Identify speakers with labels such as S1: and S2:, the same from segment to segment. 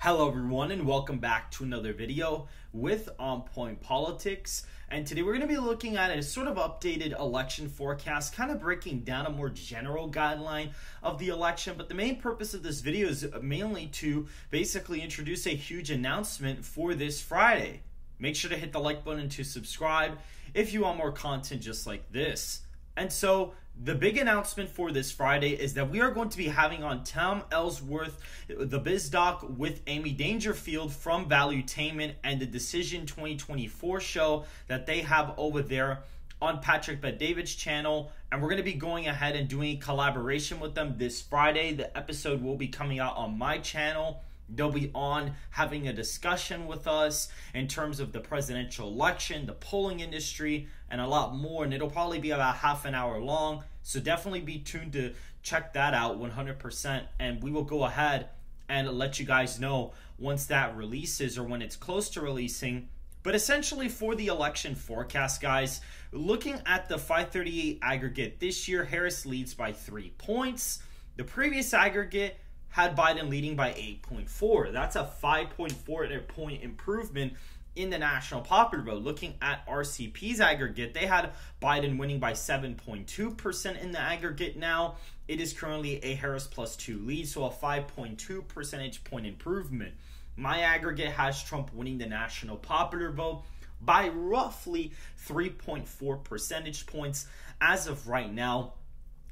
S1: Hello everyone and welcome back to another video with On Point Politics. And today we're going to be looking at a sort of updated election forecast, kind of breaking down a more general guideline of the election. But the main purpose of this video is mainly to basically introduce a huge announcement for this Friday. Make sure to hit the like button to subscribe if you want more content just like this. And so the big announcement for this Friday is that we are going to be having on Tom Ellsworth, the BizDoc, with Amy Dangerfield from Valuetainment and the Decision 2024 show that they have over there on Patrick Bet-David's channel. And we're going to be going ahead and doing a collaboration with them this Friday. The episode will be coming out on my channel. They'll be on having a discussion with us in terms of the presidential election, the polling industry, and a lot more. And it'll probably be about half an hour long. So definitely be tuned to check that out 100%. And we will go ahead and let you guys know once that releases or when it's close to releasing. But essentially for the election forecast, guys, looking at the 538 aggregate this year, Harris leads by 3 points. The previous aggregate had Biden leading by 8.4. That's a 5.4 point improvement in the national popular vote. Looking at RCP's aggregate, they had Biden winning by 7.2% in the aggregate. Now it is currently a Harris +2 lead, so a 5.2 percentage point improvement. My aggregate has Trump winning the national popular vote by roughly 3.4 percentage points as of right now.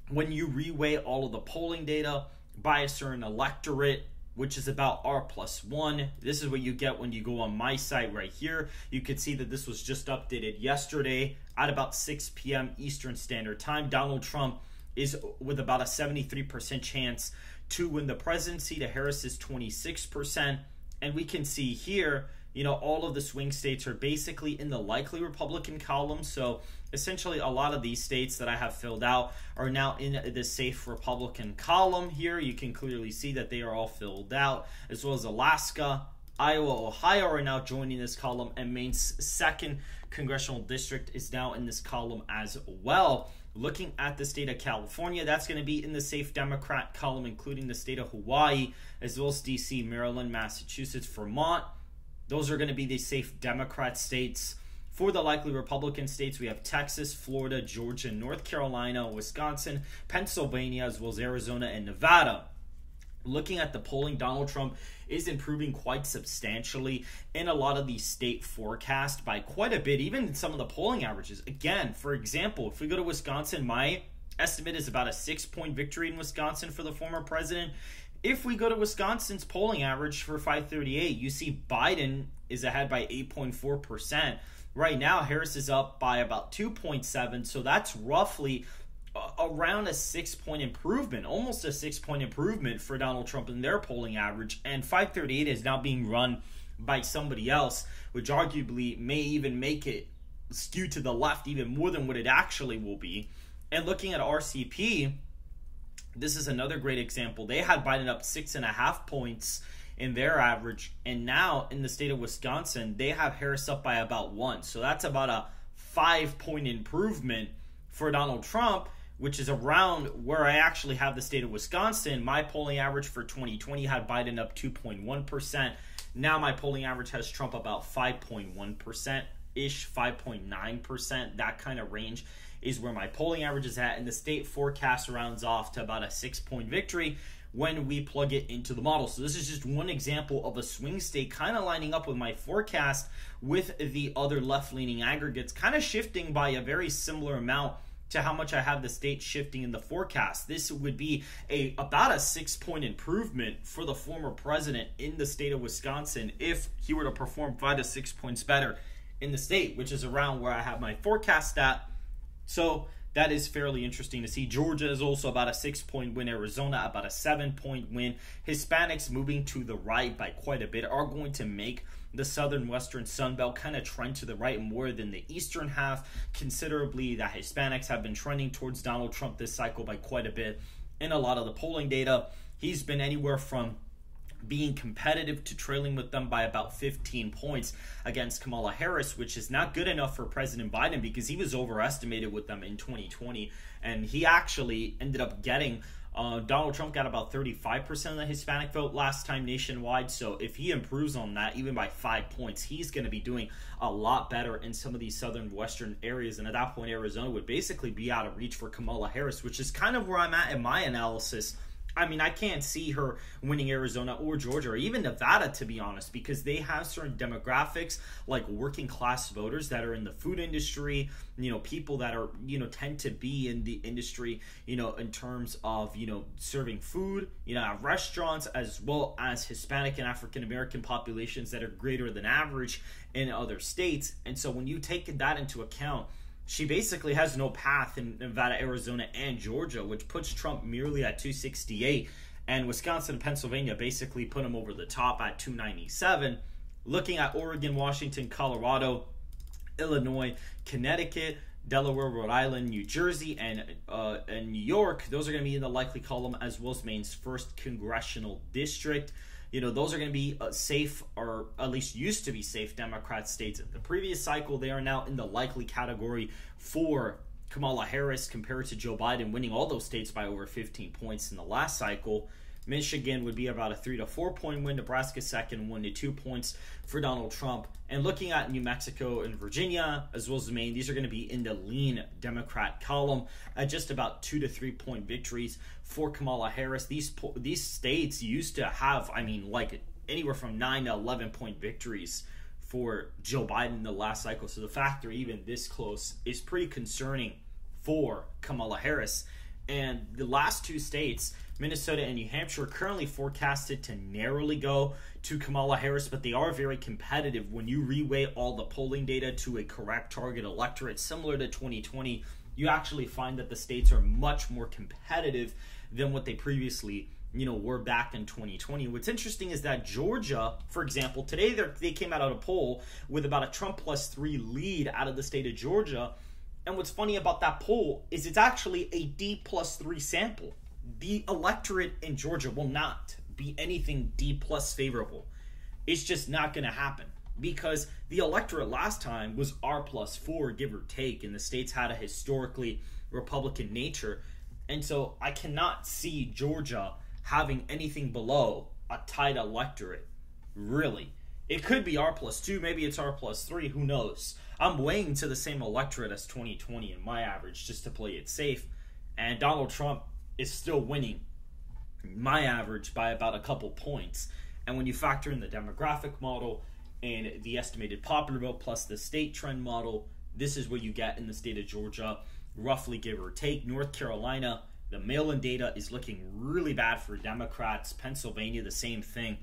S1: When you reweigh all of the polling data by a certain electorate, which is about R+1. This is what you get when you go on my site right here. You could see that this was just updated yesterday at about 6 p.m. Eastern Standard Time. Donald Trump is with about a 73% chance to win the presidency. To Harris's 26%. And we can see here, you know, all of the swing states are basically in the likely Republican column. So essentially a lot of these states that I have filled out are now in the safe Republican column here. You can clearly see that they are all filled out, as well as Alaska, Iowa, Ohio are now joining this column, and Maine's 2nd congressional district is now in this column as well. Looking at the state of California, that's going to be in the safe Democrat column, including the state of Hawaii, as well as DC, Maryland, Massachusetts, Vermont. Those are going to be the safe Democrat states. For the likely Republican states, we have Texas, Florida, Georgia, North Carolina, Wisconsin, Pennsylvania, as well as Arizona and Nevada. Looking at the polling, Donald Trump is improving quite substantially in a lot of these state forecasts by quite a bit, even in some of the polling averages. Again, for example, if we go to Wisconsin, my estimate is about a 6-point victory in Wisconsin for the former president. If we go to Wisconsin's polling average for 538, you see Biden is ahead by 8.4%. Right now, Harris is up by about 2.7, so that's roughly around a 6-point improvement, almost a 6-point improvement for Donald Trump in their polling average. And 538 is now being run by somebody else, which arguably may even make it skew to the left even more than what it actually will be. And looking at RCP, this is another great example. They had Biden up 6.5 points in their average, and now in the state of Wisconsin, they have Harris up by about 1. So that's about a 5-point improvement for Donald Trump, which is around where I actually have the state of Wisconsin. My polling average for 2020 had Biden up 2.1%. Now my polling average has Trump about 5.1%-ish, 5.9%. That kind of range is where my polling average is at, and the state forecast rounds off to about a 6-point victory when we plug it into the model. So this is just one example of a swing state kind of lining up with my forecast with the other left-leaning aggregates, kind of shifting by a very similar amount to how much I have the state shifting in the forecast. This would be about a 6-point improvement for the former president in the state of Wisconsin if he were to perform 5 to 6 points better in the state, which is around where I have my forecast at. So that is fairly interesting to see. Georgia is also about a 6-point win. Arizona about a 7-point win. Hispanics moving to the right by quite a bit are going to make the southern western Sun Belt kind of trend to the right more than the eastern half considerably. The Hispanics have been trending towards Donald Trump this cycle by quite a bit. In a lot of the polling data, he's been anywhere from being competitive to trailing with them by about 15 points against Kamala Harris, which is not good enough for President Biden because he was overestimated with them in 2020, and he actually ended up getting Donald Trump got about 35% of the Hispanic vote last time nationwide. So if he improves on that, even by 5 points, he's going to be doing a lot better in some of these southern western areas. And at that point, Arizona would basically be out of reach for Kamala Harris, which is kind of where I'm at in my analysis. I mean, I can't see her winning Arizona or Georgia or even Nevada, to be honest, because they have certain demographics like working class voters that are in the food industry, people that are, tend to be in the industry, in terms of, serving food, at restaurants, as well as Hispanic and African American populations that are greater than average in other states. And so when you take that into account, she basically has no path in Nevada, Arizona, and Georgia, which puts Trump merely at 268. And Wisconsin and Pennsylvania basically put him over the top at 297. Looking at Oregon, Washington, Colorado, Illinois, Connecticut, Delaware, Rhode Island, New Jersey, and New York, those are going to be in the likely column, as well as Maine's 1st congressional district. Those are going to be safe, or at least used to be safe, Democrat states. In the previous cycle, they are now in the likely category for Kamala Harris compared to Joe Biden winning all those states by over 15 points in the last cycle. Michigan would be about a 3 to 4 point win. Nebraska second, 1 to 2 points for Donald Trump. And looking at New Mexico and Virginia, as well as Maine, these are going to be in the lean Democrat column at just about 2 to 3 point victories for Kamala Harris. These states used to have, anywhere from 9 to 11 point victories for Joe Biden in the last cycle. So the fact they're even this close is pretty concerning for Kamala Harris. And the last 2 states, Minnesota and New Hampshire, are currently forecasted to narrowly go to Kamala Harris, but they are very competitive. When you reweigh all the polling data to a correct target electorate, similar to 2020, you actually find that the states are much more competitive than what they previously were back in 2020. What's interesting is that Georgia, for example, today they came out of a poll with about a Trump +3 lead out of the state of Georgia. And what's funny about that poll is it's actually a D+3 sample. The electorate in Georgia will not be anything D+ favorable. It's just not going to happen, because the electorate last time was R+4, give or take, and the states had a historically Republican nature. And so I cannot see Georgia having anything below a tight electorate, really. It could be R+2, maybe it's R+3, who knows? I'm weighing to the same electorate as 2020 in my average just to play it safe. And Donald Trump is still winning my average by about a couple points. And when you factor in the demographic model and the estimated popular vote plus the state trend model, this is what you get in the state of Georgia, roughly give or take. North Carolina, the mail-in data is looking really bad for Democrats. Pennsylvania, the same thing.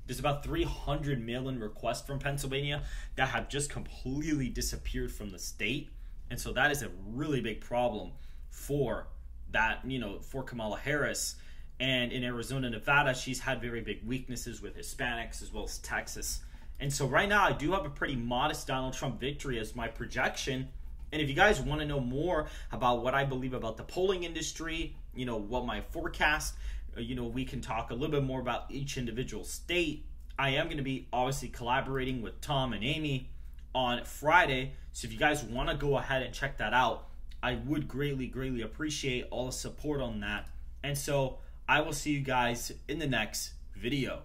S1: There's about 300 mail-in requests from Pennsylvania that have just completely disappeared from the state. And so that is a really big problem for that, for Kamala Harris. And in Arizona, Nevada, she's had very big weaknesses with Hispanics as well as Texas. And so right now, I do have a pretty modest Donald Trump victory as my projection. And if you guys want to know more about what I believe about the polling industry, what my forecast, we can talk a little bit more about each individual state. I am going to be obviously collaborating with Tom and Amy on Friday. So if you guys want to go ahead and check that out, I would greatly appreciate all the support on that. And so I will see you guys in the next video.